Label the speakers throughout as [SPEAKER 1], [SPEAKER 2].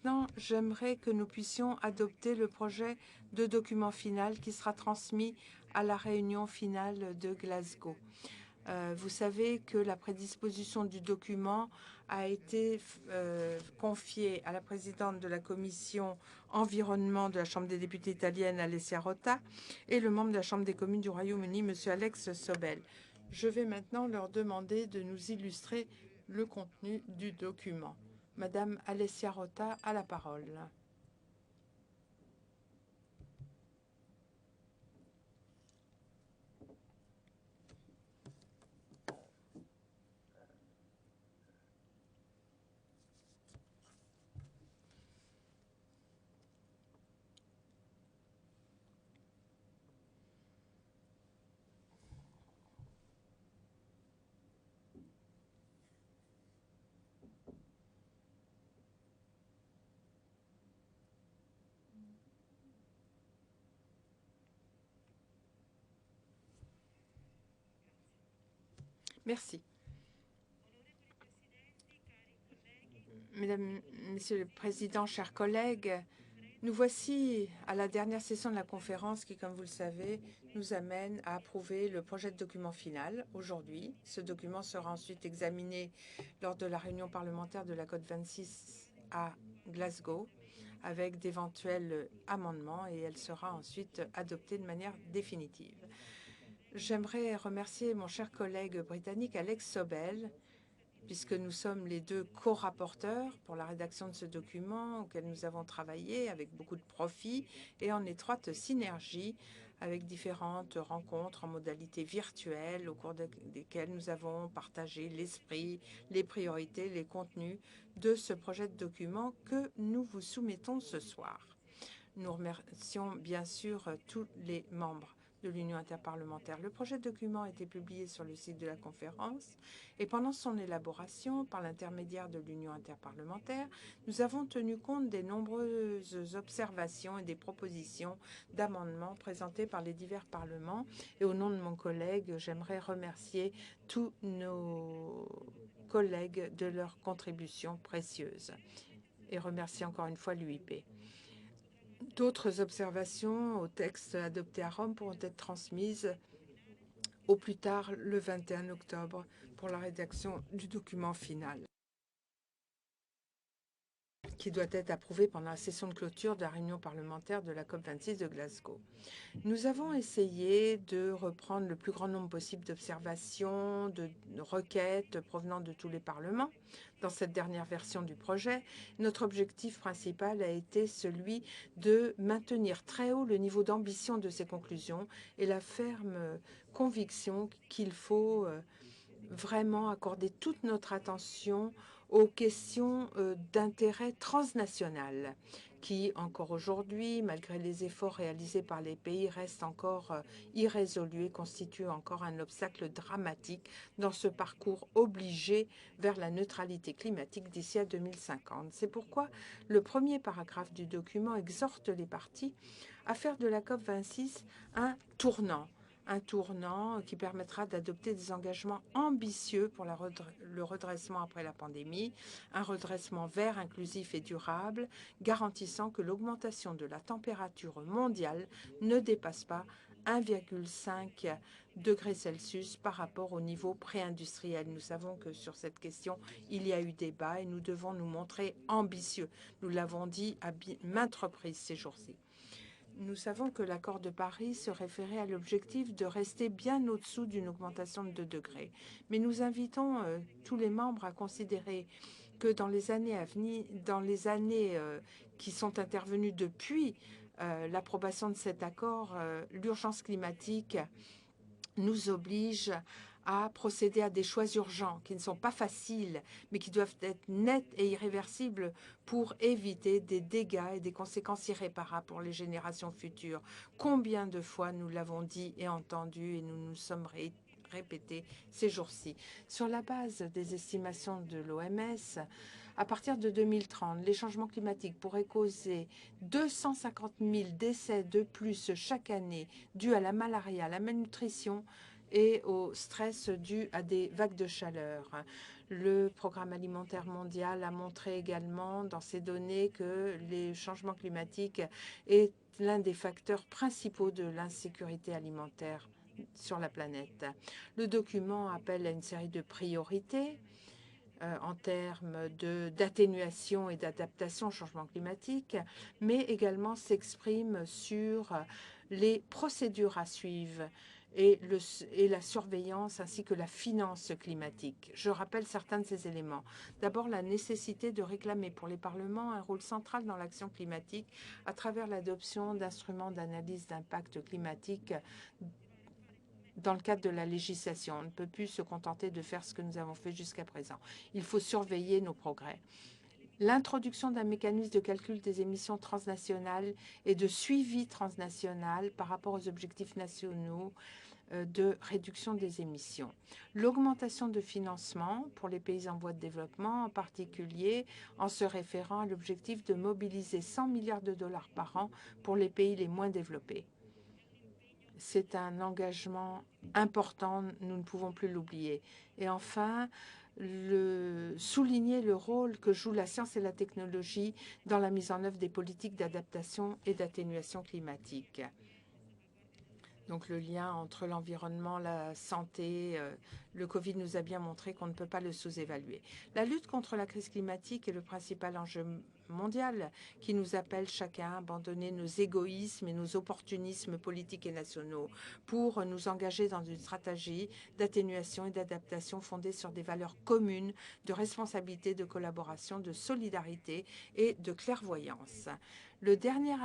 [SPEAKER 1] Maintenant, j'aimerais que nous puissions adopter le projet de document final qui sera transmis à la réunion finale de Glasgow. Vous savez que la prédisposition du document a été confiée à la présidente de la commission environnement de la Chambre des députés italienne, Alessia Rota, et le membre de la Chambre des communes du Royaume-Uni, M. Alex Sobel. Je vais maintenant leur demander de nous illustrer le contenu du document. Madame Alessia Rota a la parole. Merci. Mesdames, Messieurs le Président, chers collègues, nous voici à la dernière session de la conférence qui, comme vous le savez, nous amène à approuver le projet de document final aujourd'hui. Ce document sera ensuite examiné lors de la réunion parlementaire de la COP26 à Glasgow avec d'éventuels amendements et elle sera ensuite adoptée de manière définitive. J'aimerais remercier mon cher collègue britannique Alex Sobel, puisque nous sommes les deux co-rapporteurs pour la rédaction de ce document auquel nous avons travaillé avec beaucoup de profit et en étroite synergie avec différentes rencontres en modalité virtuelle au cours desquelles nous avons partagé l'esprit, les priorités, les contenus de ce projet de document que nous vous soumettons ce soir. Nous remercions bien sûr tous les membres de l'Union interparlementaire. Le projet de document a été publié sur le site de la conférence et pendant son élaboration, par l'intermédiaire de l'Union interparlementaire, nous avons tenu compte des nombreuses observations et des propositions d'amendements présentés par les divers parlements. Et au nom de mon collègue, j'aimerais remercier tous nos collègues de leurs contributions précieuses et remercier encore une fois l'UIP. D'autres observations au texte adopté à Rome pourront être transmises au plus tard le 21 octobre pour la rédaction du document final, qui doit être approuvé pendant la session de clôture de la réunion parlementaire de la COP26 de Glasgow. Nous avons essayé de reprendre le plus grand nombre possible d'observations, de requêtes provenant de tous les parlements dans cette dernière version du projet. Notre objectif principal a été celui de maintenir très haut le niveau d'ambition de ces conclusions et la ferme conviction qu'il faut vraiment accorder toute notre attention aux questions d'intérêt transnational qui, encore aujourd'hui, malgré les efforts réalisés par les pays, restent encore irrésolus et constituent encore un obstacle dramatique dans ce parcours obligé vers la neutralité climatique d'ici à 2050. C'est pourquoi le premier paragraphe du document exhorte les parties à faire de la COP26 un tournant qui permettra d'adopter des engagements ambitieux pour le redressement après la pandémie, un redressement vert, inclusif et durable, garantissant que l'augmentation de la température mondiale ne dépasse pas 1,5 degré Celsius par rapport au niveau pré-industriel. Nous savons que sur cette question, il y a eu débat et nous devons nous montrer ambitieux. Nous l'avons dit à maintes reprises ces jours-ci. Nous savons que l'accord de Paris se référait à l'objectif de rester bien au-dessous d'une augmentation de 2 degrés. Mais nous invitons tous les membres à considérer que dans les années à venir, qui sont intervenues depuis l'approbation de cet accord, l'urgence climatique nous oblige à procéder à des choix urgents qui ne sont pas faciles, mais qui doivent être nets et irréversibles pour éviter des dégâts et des conséquences irréparables pour les générations futures. Combien de fois nous l'avons dit et entendu et nous nous sommes répétés ces jours-ci. Sur la base des estimations de l'OMS, à partir de 2030, les changements climatiques pourraient causer 250 000 décès de plus chaque année dus à la malaria, à la malnutrition et au stress dû à des vagues de chaleur. Le Programme alimentaire mondial a montré également dans ses données que les changements climatiques est l'un des facteurs principaux de l'insécurité alimentaire sur la planète. Le document appelle à une série de priorités en termes d'atténuation et d'adaptation au changement climatique, mais également s'exprime sur les procédures à suivre et la surveillance ainsi que la finance climatique. Je rappelle certains de ces éléments. D'abord, la nécessité de réclamer pour les parlements un rôle central dans l'action climatique à travers l'adoption d'instruments d'analyse d'impact climatique dans le cadre de la législation. On ne peut plus se contenter de faire ce que nous avons fait jusqu'à présent. Il faut surveiller nos progrès. L'introduction d'un mécanisme de calcul des émissions transnationales et de suivi transnational par rapport aux objectifs nationaux de réduction des émissions. L'augmentation de financement pour les pays en voie de développement, en particulier en se référant à l'objectif de mobiliser 100 milliards de dollars par an pour les pays les moins développés. C'est un engagement important, nous ne pouvons plus l'oublier. Et enfin, souligner le rôle que joue la science et la technologie dans la mise en œuvre des politiques d'adaptation et d'atténuation climatique. Donc le lien entre l'environnement, la santé, le Covid nous a bien montré qu'on ne peut pas le sous-évaluer. La lutte contre la crise climatique est le principal enjeu mondial qui nous appelle chacun à abandonner nos égoïsmes et nos opportunismes politiques et nationaux pour nous engager dans une stratégie d'atténuation et d'adaptation fondée sur des valeurs communes de responsabilité, de collaboration, de solidarité et de clairvoyance. C'est le dernier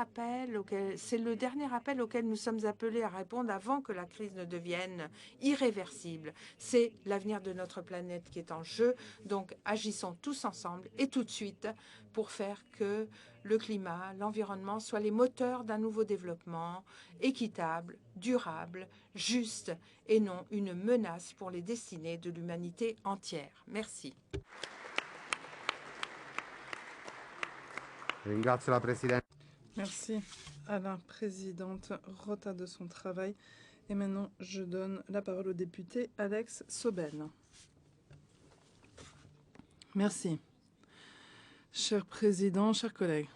[SPEAKER 1] appel auquel nous sommes appelés à répondre avant que la crise ne devienne irréversible. C'est l'avenir de notre planète qui est en jeu. Donc, agissons tous ensemble et tout de suite pour faire que le climat, l'environnement soient les moteurs d'un nouveau développement équitable, durable, juste et non une menace pour les destinées de l'humanité entière. Merci.
[SPEAKER 2] Merci à la présidente Rota de son travail. Et maintenant, je donne la parole au député Alex Sobel. Merci. Cher président, chers collègues,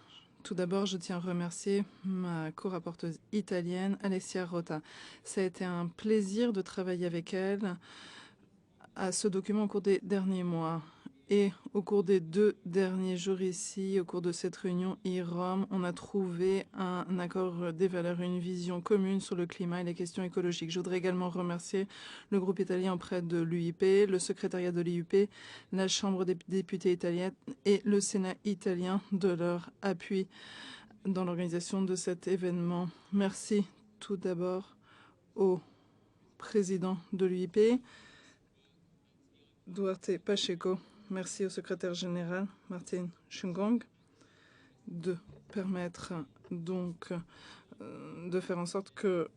[SPEAKER 2] tout d'abord, je tiens à remercier ma co-rapporteuse italienne, Alessia Rota. Ça a été un plaisir de travailler avec elle à ce document au cours des derniers mois. Et au cours des 2 derniers jours ici, au cours de cette réunion IROM, on a trouvé un accord des valeurs, une vision commune sur le climat et les questions écologiques. Je voudrais également remercier le groupe italien auprès de l'UIP, le secrétariat de l'UIP, la Chambre des députés italienne et le Sénat italien de leur appui dans l'organisation de cet événement. Merci tout d'abord au président de l'UIP, Duarte Pacheco. Merci au secrétaire général, Martin Schungong, de permettre donc de faire en sorte que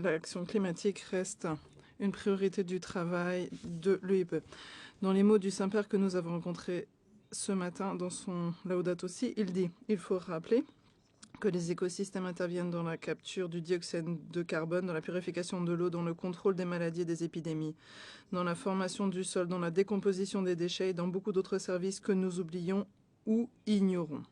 [SPEAKER 2] l'action climatique reste une priorité du travail de l'UIP. Dans les mots du Saint-Père que nous avons rencontré ce matin dans son Laudato Si, il dit « Il faut rappeler que les écosystèmes interviennent dans la capture du dioxyde de carbone, dans la purification de l'eau, dans le contrôle des maladies et des épidémies, dans la formation du sol, dans la décomposition des déchets et dans beaucoup d'autres services que nous oublions ou ignorons. »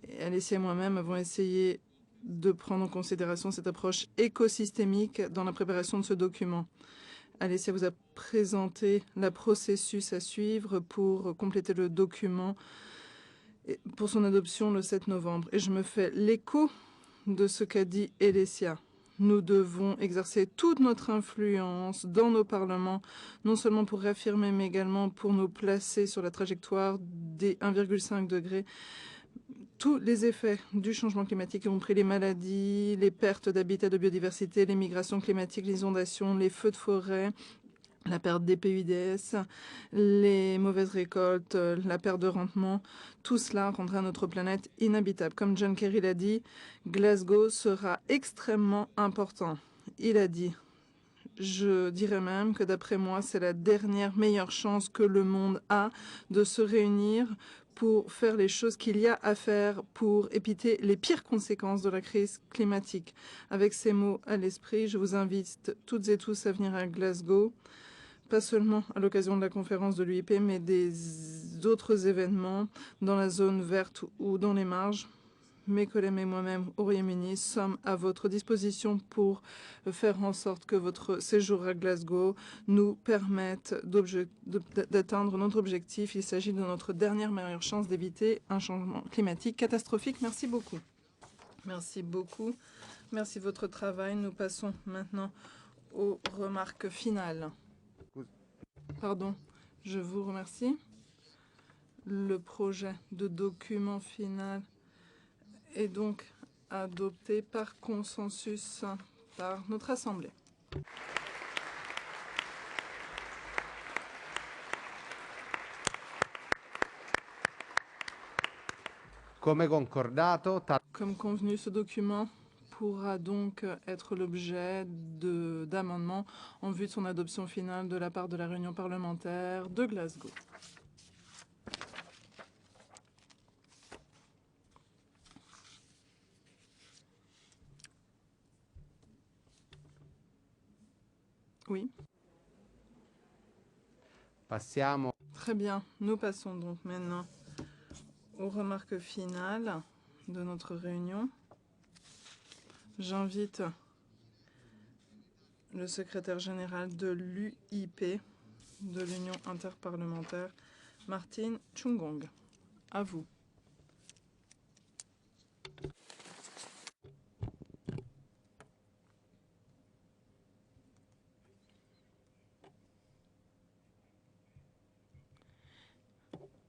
[SPEAKER 2] Et Alessia et moi-même avons essayé de prendre en considération cette approche écosystémique dans la préparation de ce document. Alessia vous a présenté le processus à suivre pour compléter le document pour son adoption le 7 novembre. Et je me fais l'écho de ce qu'a dit Alessia. Nous devons exercer toute notre influence dans nos parlements, non seulement pour réaffirmer, mais également pour nous placer sur la trajectoire des 1,5 degrés. Tous les effets du changement climatique, y compris les maladies, les pertes d'habitat, de biodiversité, les migrations climatiques, les inondations, les feux de forêt, la perte des PUDS, les mauvaises récoltes, la perte de rendement, tout cela rendra notre planète inhabitable. Comme John Kerry l'a dit, Glasgow sera extrêmement important. Il a dit, je dirais même que d'après moi, c'est la dernière meilleure chance que le monde a de se réunir pour faire les choses qu'il y a à faire pour éviter les pires conséquences de la crise climatique. Avec ces mots à l'esprit, je vous invite toutes et tous à venir à Glasgow pas seulement à l'occasion de la conférence de l'UIP, mais des autres événements dans la zone verte ou dans les marges. Mes collègues et moi-même au Royaume-Uni sommes à votre disposition pour faire en sorte que votre séjour à Glasgow nous permette d'atteindre notre objectif. Il s'agit de notre dernière meilleure chance d'éviter un changement climatique catastrophique. Merci beaucoup. Merci beaucoup. Merci de votre travail. Nous passons maintenant aux remarques finales. Pardon, je vous remercie. Le projet de document final est donc adopté par consensus par notre Assemblée.
[SPEAKER 3] Come concordato,
[SPEAKER 2] Comme convenu, ce document pourra donc être l'objet d'amendements en vue de son adoption finale de la part de la réunion parlementaire de Glasgow. Oui.
[SPEAKER 3] passiamo.
[SPEAKER 2] Très bien. Nous passons donc maintenant aux remarques finales de notre réunion. J'invite le secrétaire général de l'UIP, de l'Union interparlementaire, Martin Chungong. À vous.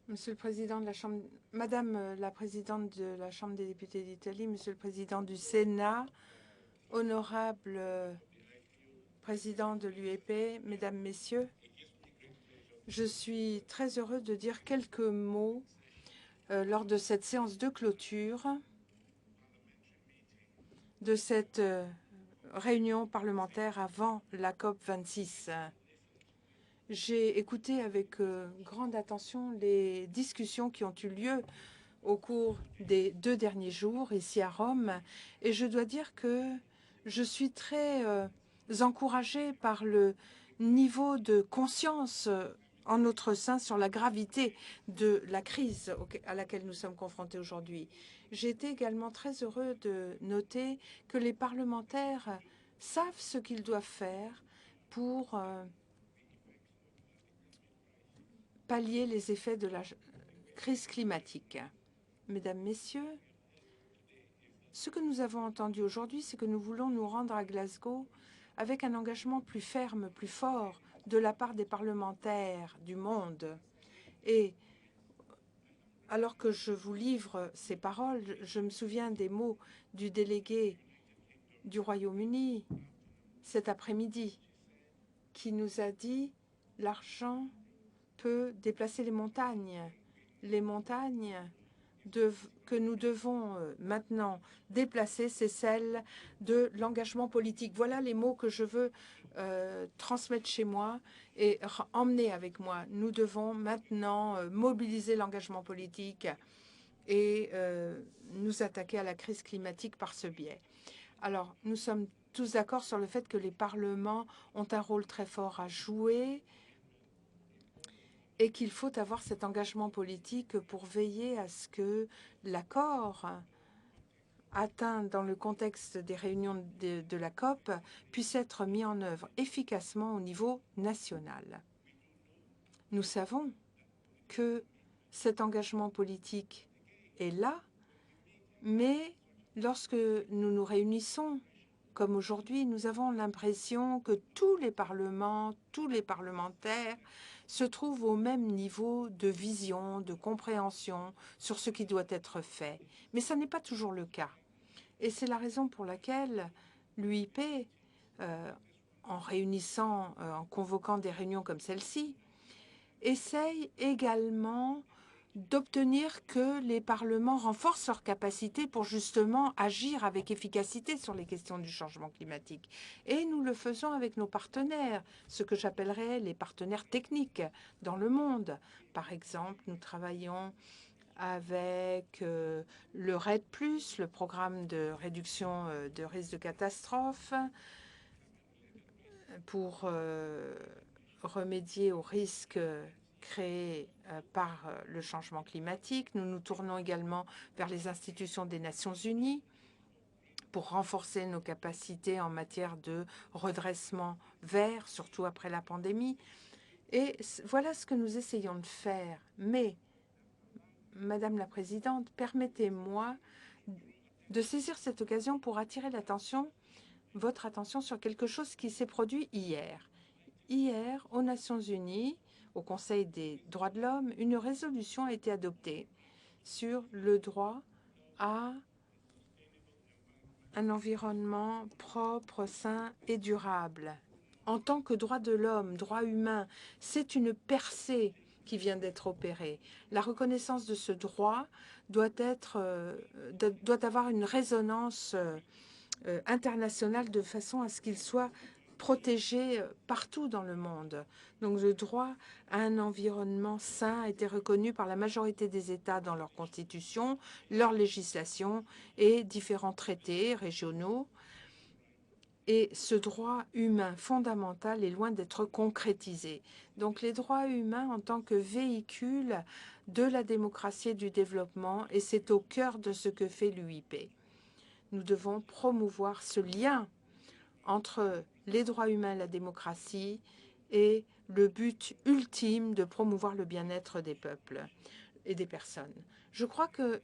[SPEAKER 1] Monsieur le Président de la Chambre, Madame la Présidente de la Chambre des députés d'Italie, Monsieur le Président du Sénat, honorable Président de l'UEP, Mesdames, Messieurs, je suis très heureux de dire quelques mots lors de cette séance de clôture de cette réunion parlementaire avant la COP26. J'ai écouté avec grande attention les discussions qui ont eu lieu au cours des 2 derniers jours ici à Rome et je dois dire que je suis très encouragée par le niveau de conscience en notre sein sur la gravité de la crise à laquelle nous sommes confrontés aujourd'hui. J'ai été également très heureux de noter que les parlementaires savent ce qu'ils doivent faire pour pallier les effets de la crise climatique. Mesdames, Messieurs, ce que nous avons entendu aujourd'hui, c'est que nous voulons nous rendre à Glasgow avec un engagement plus ferme, plus fort de la part des parlementaires du monde. Et alors que je vous livre ces paroles, je me souviens des mots du délégué du Royaume-Uni cet après-midi qui nous a dit « L'argent peut déplacer les montagnes. Les montagnes que nous devons maintenant déplacer, c'est celle de l'engagement politique. » Voilà les mots que je veux transmettre chez moi et emmener avec moi. Nous devons maintenant mobiliser l'engagement politique et nous attaquer à la crise climatique par ce biais. Alors, nous sommes tous d'accord sur le fait que les parlements ont un rôle très fort à jouer et qu'il faut avoir cet engagement politique pour veiller à ce que l'accord atteint dans le contexte des réunions de la COP puisse être mis en œuvre efficacement au niveau national. Nous savons que cet engagement politique est là, mais lorsque nous nous réunissons, comme aujourd'hui, nous avons l'impression que tous les parlements, tous les parlementaires se trouvent au même niveau de vision, de compréhension sur ce qui doit être fait. Mais ça n'est pas toujours le cas. Et c'est la raison pour laquelle l'UIP, en réunissant, en convoquant des réunions comme celle-ci, essaye également d'obtenir que les parlements renforcent leurs capacités pour justement agir avec efficacité sur les questions du changement climatique. Et nous le faisons avec nos partenaires, ce que j'appellerais les partenaires techniques dans le monde. Par exemple, nous travaillons avec le RED+, le programme de réduction de risque de catastrophe, pour remédier aux risques créés par le changement climatique. Nous nous tournons également vers les institutions des Nations Unies pour renforcer nos capacités en matière de redressement vert, surtout après la pandémie. Et voilà ce que nous essayons de faire. Mais, Madame la Présidente, permettez-moi de saisir cette occasion pour attirer votre attention sur quelque chose qui s'est produit hier. Hier, aux Nations Unies, au Conseil des droits de l'homme, une résolution a été adoptée sur le droit à un environnement propre, sain et durable. En tant que droit de l'homme, droit humain, c'est une percée qui vient d'être opérée. La reconnaissance de ce droit doit avoir une résonance internationale de façon à ce qu'il soit protégé partout dans le monde. Donc le droit à un environnement sain a été reconnu par la majorité des États dans leur constitution, leur législation et différents traités régionaux. Et ce droit humain fondamental est loin d'être concrétisé. Donc les droits humains en tant que véhicule de la démocratie et du développement, et c'est au cœur de ce que fait l'UIP. Nous devons promouvoir ce lien entre les droits humains et la démocratie et le but ultime de promouvoir le bien-être des peuples et des personnes. Je crois que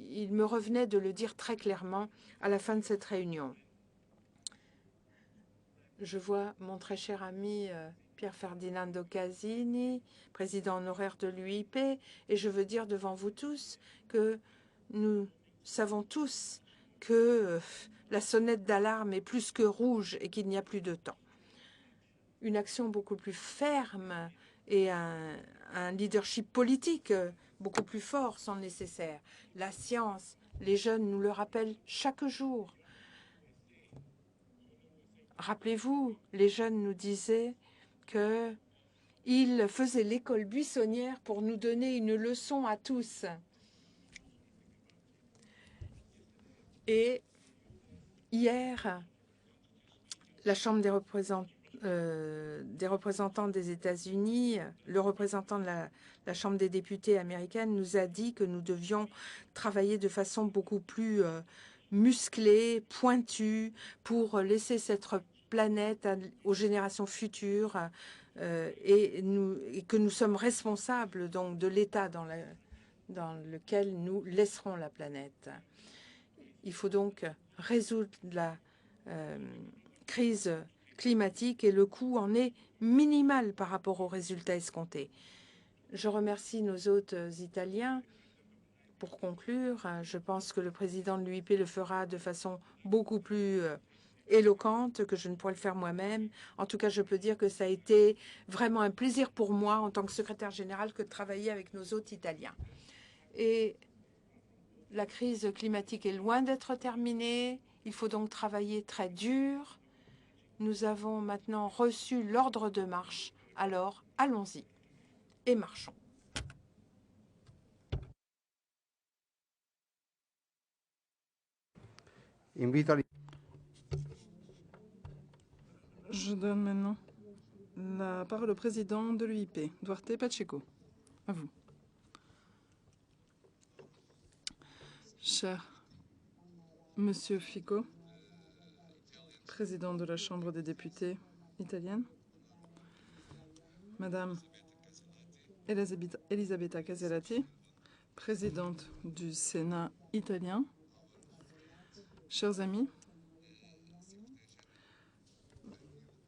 [SPEAKER 1] il me revenait de le dire très clairement à la fin de cette réunion. Je vois mon très cher ami Pier Ferdinando Casini, président honoraire de l'UIP, et je veux dire devant vous tous que nous savons tous que la sonnette d'alarme est plus que rouge et qu'il n'y a plus de temps. Une action beaucoup plus ferme et un leadership politique beaucoup plus fort sont nécessaires. La science, les jeunes nous le rappellent chaque jour. Rappelez-vous, les jeunes nous disaient qu'ils faisaient l'école buissonnière pour nous donner une leçon à tous. Et hier, la Chambre des représentants des États-Unis, le représentant de la Chambre des députés américaine nous a dit que nous devions travailler de façon beaucoup plus musclée, pointue, pour laisser cette planète aux générations futures et que nous sommes responsables donc de l'état dans lequel nous laisserons la planète. Il faut donc résoudre la crise climatique et le coût en est minimal par rapport aux résultats escomptés. Je remercie nos hôtes italiens. Pour conclure, je pense que le président de l'UIP le fera de façon beaucoup plus éloquente que je ne pourrais le faire moi-même. En tout cas, je peux dire que ça a été vraiment un plaisir pour moi en tant que secrétaire général que de travailler avec nos hôtes italiens. Et la crise climatique est loin d'être terminée. Il faut donc travailler très dur. Nous avons maintenant reçu l'ordre de marche. Alors, allons-y et marchons.
[SPEAKER 2] Je donne maintenant la parole au président de l'UIP, Duarte Pacheco. À vous. Cher Monsieur Fico, président de la Chambre des députés italienne, Madame Elisabetta Casellati, présidente du Sénat italien, chers amis,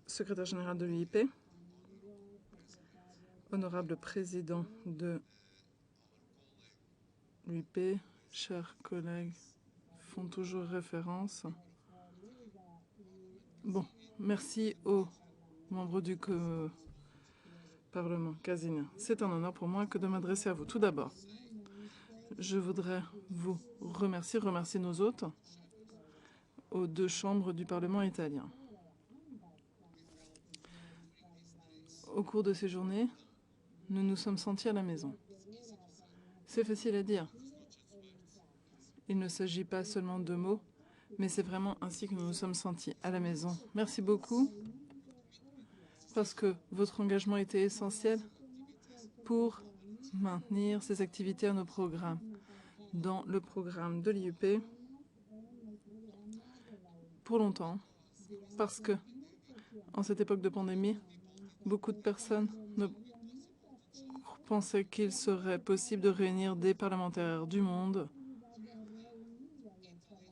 [SPEAKER 2] secrétaire général de l'UIP, honorable président de l'UIP, chers collègues, font toujours référence. Bon, merci aux membres du Parlement Casini. C'est un honneur pour moi que de m'adresser à vous. Tout d'abord, je voudrais vous remercier nos hôtes aux deux chambres du Parlement italien. Au cours de ces journées, nous nous sommes sentis à la maison. C'est facile à dire. Il ne s'agit pas seulement de mots, mais c'est vraiment ainsi que nous nous sommes sentis à la maison. Merci beaucoup parce que votre engagement était essentiel pour maintenir ces activités à nos programmes. Dans le programme de l'IUP, pour longtemps, parce que en cette époque de pandémie, beaucoup de personnes ne pensaient qu'il serait possible de réunir des parlementaires du monde,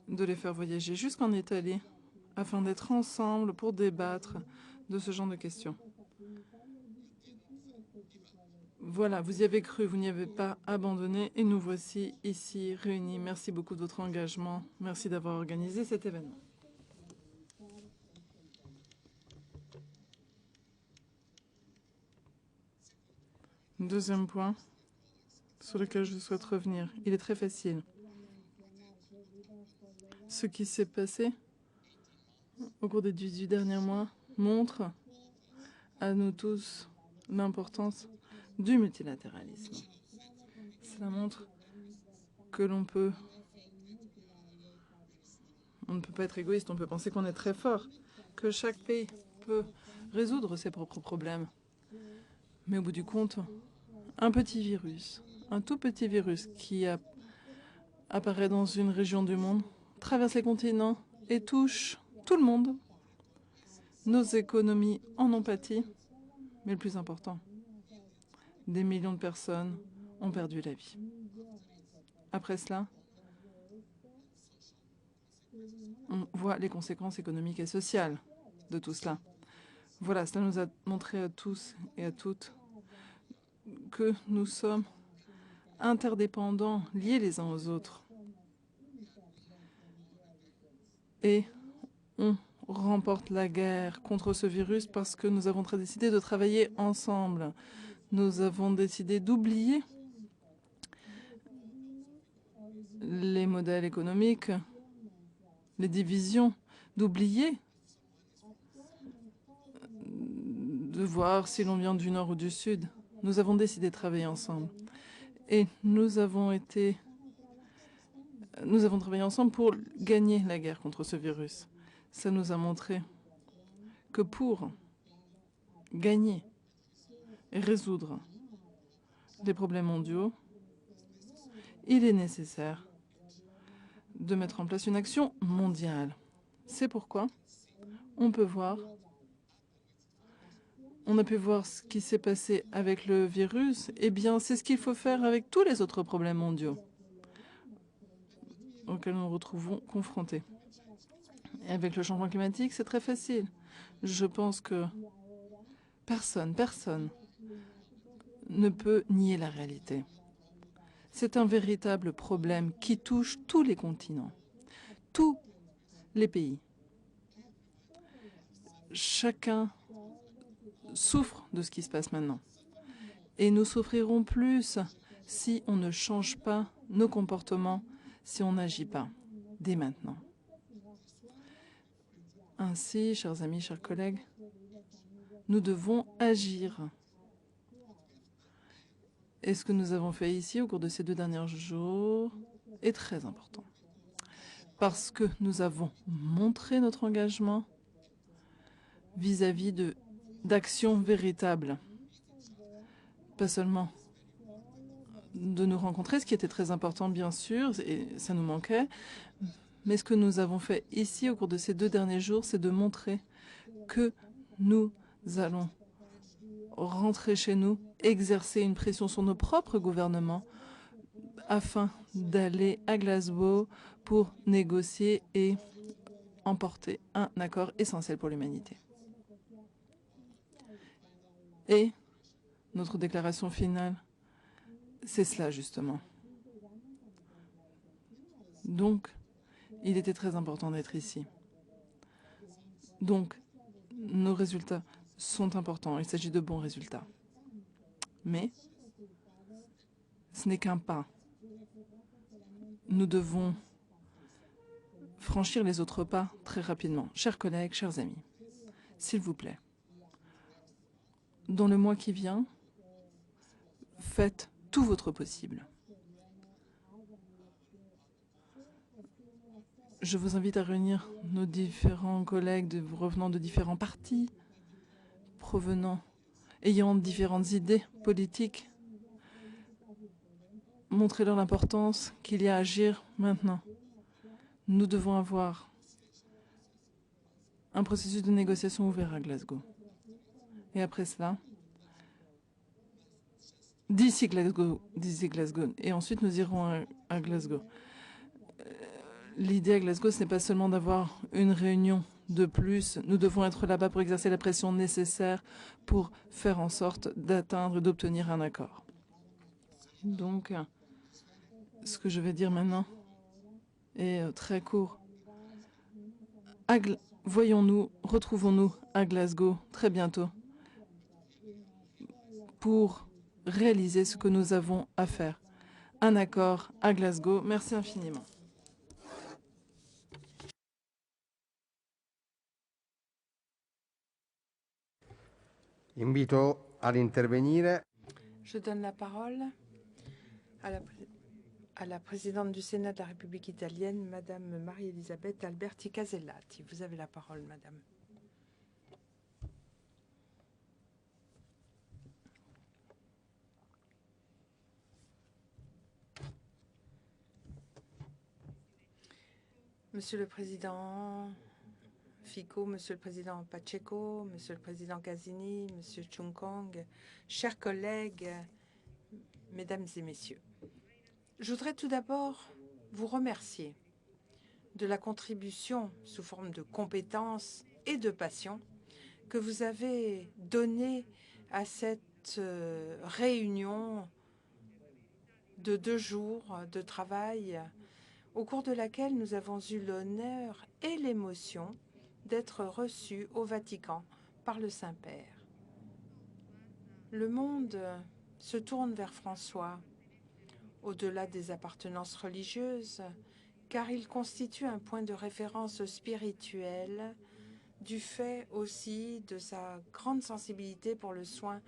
[SPEAKER 2] de les faire voyager jusqu'en Italie, afin d'être ensemble pour débattre de ce genre de questions. Voilà, vous y avez cru, vous n'y avez pas abandonné, et nous voici ici réunis. Merci beaucoup de votre engagement. Merci d'avoir organisé cet événement. Deuxième point sur lequel je souhaite revenir. Il est très facile. Ce qui s'est passé au cours des 18 derniers mois montre à nous tous l'importance du multilatéralisme. Cela montre que on ne peut pas être égoïste, on peut penser qu'on est très fort, que chaque pays peut résoudre ses propres problèmes. Mais au bout du compte, un petit virus, un tout petit virus qui apparaît dans une région du monde, traverse les continents et touche tout le monde. Nos économies en ont pâti, mais le plus important, des millions de personnes ont perdu la vie. Après cela, on voit les conséquences économiques et sociales de tout cela. Voilà, cela nous a montré à tous et à toutes que nous sommes interdépendants, liés les uns aux autres. Et on remporte la guerre contre ce virus parce que nous avons décidé de travailler ensemble. Nous avons décidé d'oublier les modèles économiques, les divisions, d'oublier de voir si l'on vient du nord ou du sud. Nous avons décidé de travailler ensemble. Et nous avons travaillé ensemble pour gagner la guerre contre ce virus. Ça nous a montré que pour gagner et résoudre les problèmes mondiaux, il est nécessaire de mettre en place une action mondiale. C'est pourquoi on a pu voir ce qui s'est passé avec le virus. Eh bien, c'est ce qu'il faut faire avec tous les autres problèmes mondiaux auxquels nous nous retrouvons confrontés. Et avec le changement climatique, c'est très facile. Je pense que personne ne peut nier la réalité. C'est un véritable problème qui touche tous les continents, tous les pays. Chacun souffre de ce qui se passe maintenant. Et nous souffrirons plus si on ne change pas nos comportements, si on n'agit pas dès maintenant. Ainsi, chers amis, chers collègues, nous devons agir. Et ce que nous avons fait ici au cours de ces 2 derniers jours est très important. Parce que nous avons montré notre engagement vis-à-vis d'actions véritables. Pas seulement de nous rencontrer, ce qui était très important bien sûr, et ça nous manquait, mais ce que nous avons fait ici au cours de ces 2 derniers jours, c'est de montrer que nous allons rentrer chez nous, exercer une pression sur nos propres gouvernements afin d'aller à Glasgow pour négocier et emporter un accord essentiel pour l'humanité. Et notre déclaration finale, c'est cela justement. Donc, il était très important d'être ici. Donc, nos résultats sont importants. Il s'agit de bons résultats. Mais ce n'est qu'un pas. Nous devons franchir les autres pas très rapidement. Chers collègues, chers amis, s'il vous plaît, dans le mois qui vient, faites tout votre possible. Je vous invite à réunir nos différents collègues revenant de différents partis. ayant différentes idées politiques, montrez-leur l'importance qu'il y a à agir maintenant. Nous devons avoir un processus de négociation ouvert à Glasgow. Et après cela, d'ici Glasgow, et ensuite nous irons à Glasgow. L'idée à Glasgow, ce n'est pas seulement d'avoir une réunion de plus. Nous devons être là-bas pour exercer la pression nécessaire pour faire en sorte d'atteindre, d'obtenir un accord. Donc, ce que je vais dire maintenant est très court. Voyons-nous, retrouvons-nous à Glasgow très bientôt pour réaliser ce que nous avons à faire. Un accord à Glasgow. Merci infiniment.
[SPEAKER 3] Invito ad intervenire.
[SPEAKER 1] Je donne la parole à la présidente du Sénat de la République italienne, Madame Marie-Elisabeth Alberti Casellati. Vous avez la parole, Madame. Monsieur le Président Fico, Monsieur le Président Pacheco, Monsieur le Président Casini, Monsieur Chung Kong, chers collègues, Mesdames et Messieurs. Je voudrais tout d'abord vous remercier de la contribution sous forme de compétences et de passion que vous avez donnée à cette réunion de 2 jours de travail au cours de laquelle nous avons eu l'honneur et l'émotion d'être reçus au Vatican par le Saint-Père. Le monde se tourne vers François, au-delà des appartenances religieuses, car il constitue un point de référence spirituel du fait aussi de sa grande sensibilité pour le soin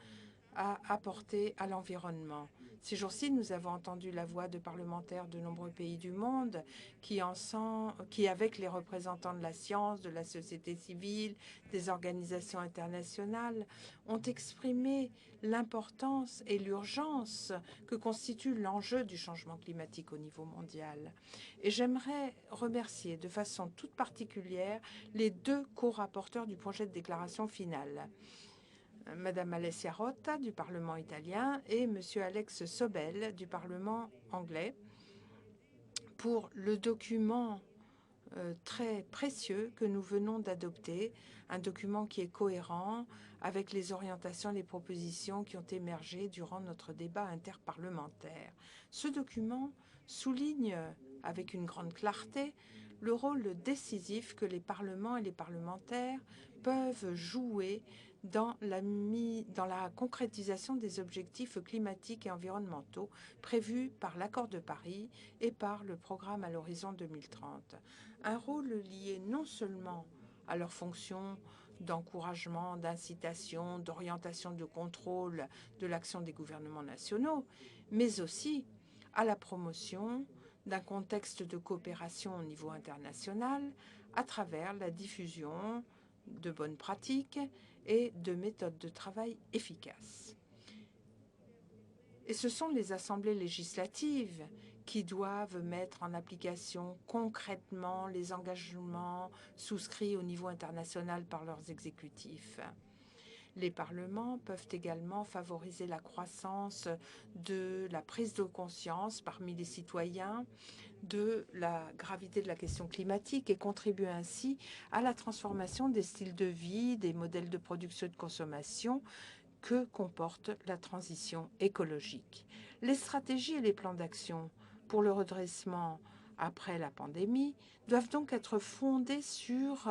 [SPEAKER 1] à apporter à l'environnement. Ces jours-ci, nous avons entendu la voix de parlementaires de nombreux pays du monde qui, avec les représentants de la science, de la société civile, des organisations internationales, ont exprimé l'importance et l'urgence que constitue l'enjeu du changement climatique au niveau mondial. Et j'aimerais remercier de façon toute particulière les 2 co-rapporteurs du projet de déclaration finale. Madame Alessia Rota du Parlement italien et Monsieur Alex Sobel du Parlement anglais pour le document très précieux que nous venons d'adopter, un document qui est cohérent avec les orientations et les propositions qui ont émergé durant notre débat interparlementaire. Ce document souligne avec une grande clarté le rôle décisif que les parlements et les parlementaires peuvent jouer dans la concrétisation des objectifs climatiques et environnementaux prévus par l'accord de Paris et par le programme à l'horizon 2030. Un rôle lié non seulement à leur fonction d'encouragement, d'incitation, d'orientation, de contrôle de l'action des gouvernements nationaux, mais aussi à la promotion d'un contexte de coopération au niveau international à travers la diffusion de bonnes pratiques et de méthodes de travail efficaces. Et ce sont les assemblées législatives qui doivent mettre en application concrètement les engagements souscrits au niveau international par leurs exécutifs. Les parlements peuvent également favoriser la croissance de la prise de conscience parmi les citoyens de la gravité de la question climatique et contribuer ainsi à la transformation des styles de vie, des modèles de production et de consommation que comporte la transition écologique. Les stratégies et les plans d'action pour le redressement après la pandémie doivent donc être fondés sur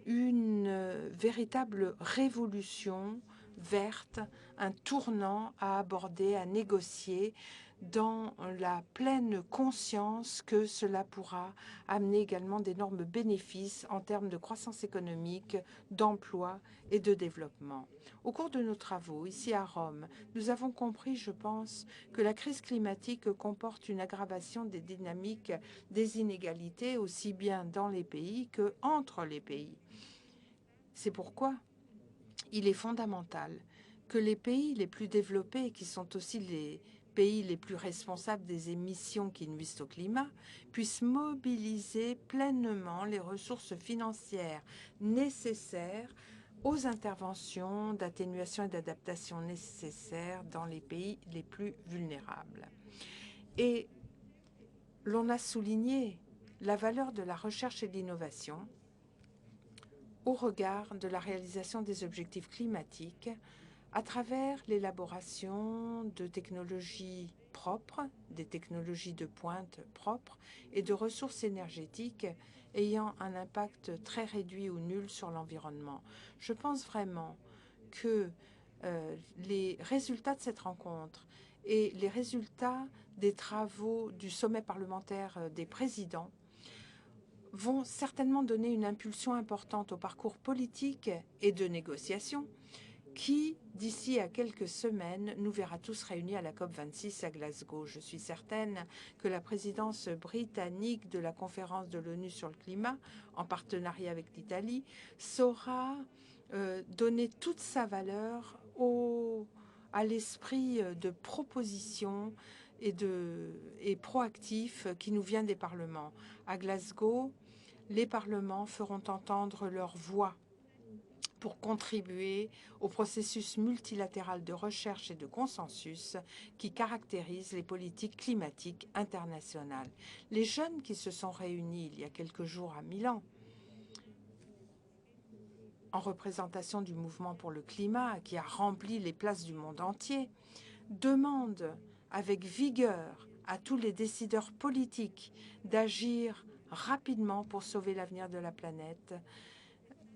[SPEAKER 1] une véritable révolution verte, un tournant à aborder, à négocier dans la pleine conscience que cela pourra amener également d'énormes bénéfices en termes de croissance économique, d'emploi et de développement. Au cours de nos travaux, ici à Rome, nous avons compris, je pense, que la crise climatique comporte une aggravation des dynamiques des inégalités, aussi bien dans les pays qu'entre les pays. C'est pourquoi il est fondamental que les pays les plus développés, qui sont aussi les pays les plus responsables des émissions qui nuisent au climat, puissent mobiliser pleinement les ressources financières nécessaires aux interventions d'atténuation et d'adaptation nécessaires dans les pays les plus vulnérables. Et l'on a souligné la valeur de la recherche et de l'innovation au regard de la réalisation des objectifs climatiques à travers l'élaboration de technologies propres, des technologies de pointe propres et de ressources énergétiques ayant un impact très réduit ou nul sur l'environnement. Je pense vraiment que les résultats de cette rencontre et les résultats des travaux du sommet parlementaire des présidents vont certainement donner une impulsion importante au parcours politique et de négociation qui, d'ici à quelques semaines, nous verra tous réunis à la COP26 à Glasgow. Je suis certaine que la présidence britannique de la conférence de l'ONU sur le climat, en partenariat avec l'Italie, saura donner toute sa valeur à l'esprit de proposition et proactif qui nous vient des parlements. À Glasgow, les parlements feront entendre leur voix pour contribuer au processus multilatéral de recherche et de consensus qui caractérise les politiques climatiques internationales. Les jeunes qui se sont réunis il y a quelques jours à Milan, en représentation du mouvement pour le climat qui a rempli les places du monde entier, demandent avec vigueur à tous les décideurs politiques d'agir rapidement pour sauver l'avenir de la planète,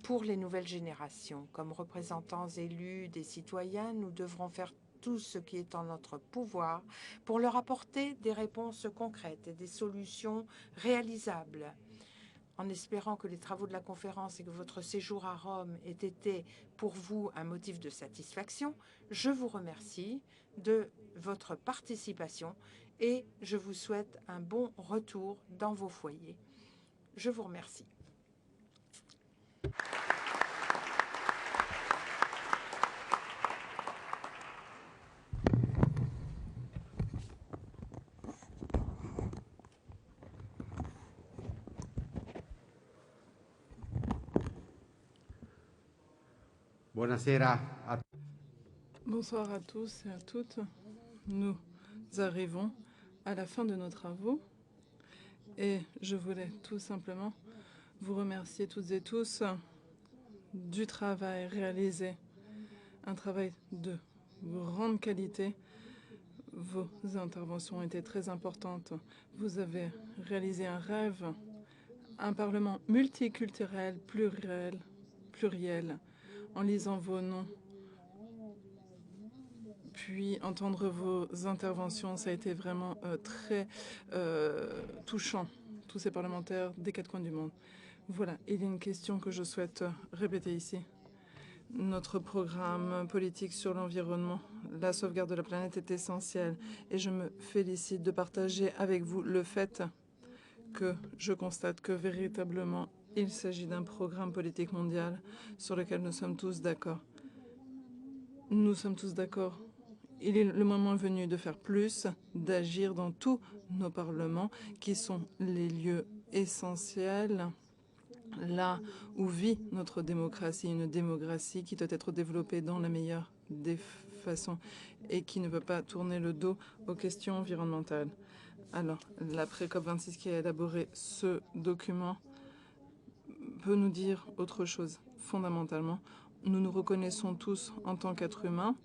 [SPEAKER 1] pour les nouvelles générations. Comme représentants élus des citoyens, nous devrons faire tout ce qui est en notre pouvoir pour leur apporter des réponses concrètes et des solutions réalisables. En espérant que les travaux de la conférence et que votre séjour à Rome aient été pour vous un motif de satisfaction, je vous remercie de votre participation et je vous souhaite un bon retour dans vos foyers. Je vous remercie.
[SPEAKER 2] Bonsoir à tous et à toutes. Nous arrivons à la fin de nos travaux et je voulais tout simplement vous remercier toutes et tous du travail réalisé, un travail de grande qualité. Vos interventions étaient très importantes. Vous avez réalisé un rêve, un Parlement multiculturel, pluriel, en lisant vos noms. Puis entendre vos interventions, ça a été vraiment très touchant, tous ces parlementaires des quatre coins du monde. Voilà, il y a une question que je souhaite répéter ici. Notre programme politique sur l'environnement, la sauvegarde de la planète est essentielle et je me félicite de partager avec vous le fait que je constate que véritablement il s'agit d'un programme politique mondial sur lequel nous sommes tous d'accord. Nous sommes tous d'accord. Il est le moment venu de faire plus, d'agir dans tous nos parlements qui sont les lieux essentiels, là où vit notre démocratie, une démocratie qui doit être développée dans la meilleure des façons et qui ne veut pas tourner le dos aux questions environnementales. Alors, l'après COP26 qui a élaboré ce document peut nous dire autre chose. Fondamentalement, nous nous reconnaissons tous en tant qu'êtres humains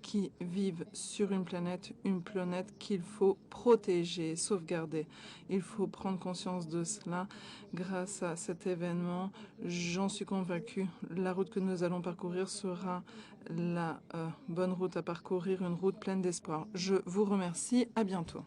[SPEAKER 2] qui vivent sur une planète qu'il faut protéger, sauvegarder. Il faut prendre conscience de cela. Grâce à cet événement, j'en suis convaincue, la route que nous allons parcourir sera la bonne route à parcourir, une route pleine d'espoir. Je vous remercie. À bientôt.